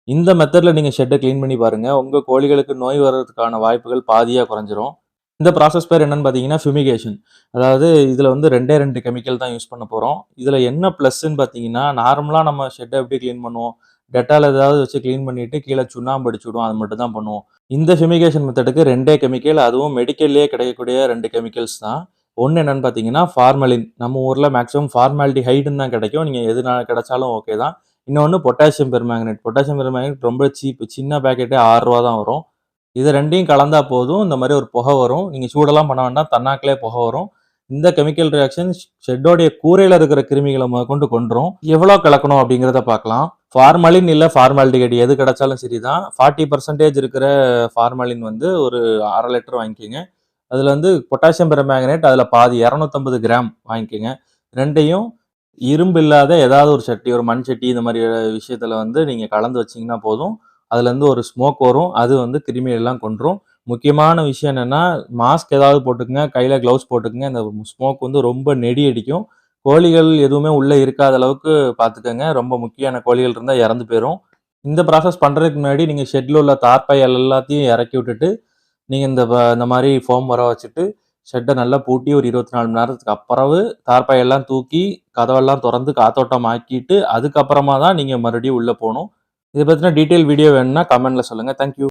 இந்த மெத்தட்ல நீங்க ஷெட்ட கிளீன் பண்ணி பாருங்க. உங்க கோழிகளுக்கு நோய் வர்றதுக்கான வாய்ப்புகள் பாதியா குறைஞ்சிரும். இந்த ப்ராசஸ் பேர் என்னன்னு பார்த்தீங்கன்னா, ஃபியூமிகேஷன். அதாவது இதுல வந்து 2 கெமிக்கல் தான் யூஸ் பண்ண போறோம். இதுல என்ன ப்ளஸ்ன்னு பார்த்தீங்கன்னா, நார்மலா நம்ம ஷெட்ட எப்படி கிளீன் பண்ணுவோம்? டெட்டால் ஏதாவது வச்சு கிளீன் பண்ணிட்டு கீழ சுண்ணாம்பு அடிச்சு விடுவோம். அது மட்டும் தான் பண்ணுவோம். இந்த ஃபியூமிகேஷன் மெத்தடுக்கு 2 கெமிக்கல், அதுவும் மெடிக்கல்லயே கிடைக்கக்கூடிய 2 கெமிக்கல்ஸ் தான். ஒண்ணு என்னன்னு பார்த்தீங்கன்னா, ஃபார்மலின். நம்ம ஊர்ல மேக்ஸிமம் ஃபார்மால்டிஹைடுன்னு தான் கிடைக்கும். நீங்க எது கிடைச்சாலும் ஓகே தான். இன்னொன்னு பொட்டாசியம் பெர்மாங்கனேட். பொட்டாசியம் பெர்மாங்கனேட் ரொம்ப சீப். சின்ன பாக்கெட்டே ரூ. 6 தான் வரும். இது 2யும் கலந்தா போதும். இந்த மாரி ஒரு புகை வரும். நீங்க சூடெல்லாம் பண்ண வேண்டாம். தன்னாக்குலயே புகை வரும். இந்த கெமிக்கல் ரியாக்ஷன் ஷெட்டோடைய கூரையில இருக்கிற கிருமிகள முதற்கொண்டு கொன்றும். எவ்வளோ கலக்கணும் அப்படிங்கிறத பார்க்கலாம். ஃபார்மலின் இல்ல ஃபார்மால்டிகைட் எது கிடைச்சாலும் சரிதான். 40% இருக்கிற ஃபார்மலின் வந்து ஒரு 1/2 லிட்டர் வாங்கிக்கங்க. அதுல வந்து பொட்டாசியம் பெர்மாங்கனேட் அதுல பாதி 250 கிராம் வாங்கிக்கங்க. 2யும் இரும்பு இல்லாத ஏதாவது ஒரு சட்டி, ஒரு மண் சட்டி இந்த மாரி விஷயத்துல வந்து நீங்க கலந்து வச்சீங்கன்னா போதும். அதுலேருந்து ஒரு ஸ்மோக் வரும். அது வந்து கிருமி எல்லாம் கொன்றும். முக்கியமான விஷயம் என்னன்னா, மாஸ்க் ஏதாவது போட்டுக்கங்க. கையில கிளவுஸ் போட்டுக்கங்க. இந்த ஸ்மோக் வந்து ரொம்ப நெடி அடிக்கும். கோழிகள் எதுவுமே உள்ள இருக்காத அளவுக்கு பார்த்துக்கங்க. ரொம்ப முக்கியமான கோழிகள் இருந்தா இறந்து போயிரும். இந்த ப்ராசஸ் பண்றதுக்கு முன்னாடி நீங்க ஷெட்ல உள்ள தார்ப்பாய் எல்லாத்தையும் இறக்கி விட்டுட்டு, நீங்க இந்த மாரி ஃபோம் வர வச்சுட்டு, ஷெட்ட நல்லா பூட்டி ஒரு 24 மணி நேரத்துக்கு அப்புறவு தார்ப்பாய் எல்லாம் தூக்கி, கதவெல்லாம் தொறந்து காத்தோட்டம் ஆக்கிட்டு, அதுக்கப்புறமா தான் நீங்க மறுபடியும் உள்ள போணும். இத பத்தின டீட்டெயில் வீடியோ வேணும்னா கமெண்ட்ல சொல்லுங்க. Thank you.